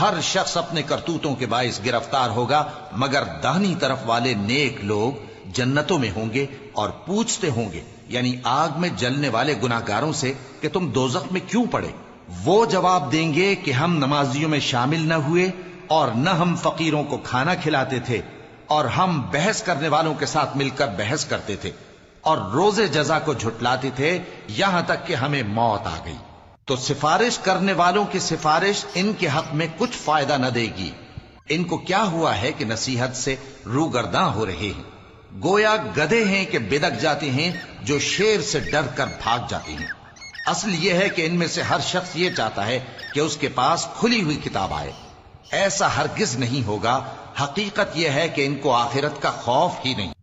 ہر شخص اپنے کرتوتوں کے باعث گرفتار ہوگا، مگر داہنی طرف والے نیک لوگ جنتوں میں ہوں گے اور پوچھتے ہوں گے، یعنی آگ میں جلنے والے گناہگاروں سے، کہ تم دوزخ میں کیوں پڑے؟ وہ جواب دیں گے کہ ہم نمازیوں میں شامل نہ ہوئے، اور نہ ہم فقیروں کو کھانا کھلاتے تھے، اور ہم بحث کرنے والوں کے ساتھ مل کر بحث کرتے تھے، اور روز جزا کو جھٹلاتے تھے، یہاں تک کہ ہمیں موت آ گئی۔ تو سفارش کرنے والوں کی سفارش ان کے حق میں کچھ فائدہ نہ دے گی۔ ان کو کیا ہوا ہے کہ نصیحت سے روگرداں ہو رہے ہیں؟ گویا گدھے ہیں کہ بدک جاتے ہیں، جو شیر سے ڈر کر بھاگ جاتے ہیں۔ اصل یہ ہے کہ ان میں سے ہر شخص یہ چاہتا ہے کہ اس کے پاس کھلی ہوئی کتاب آئے۔ ایسا ہرگز نہیں ہوگا۔ حقیقت یہ ہے کہ ان کو آخرت کا خوف ہی نہیں۔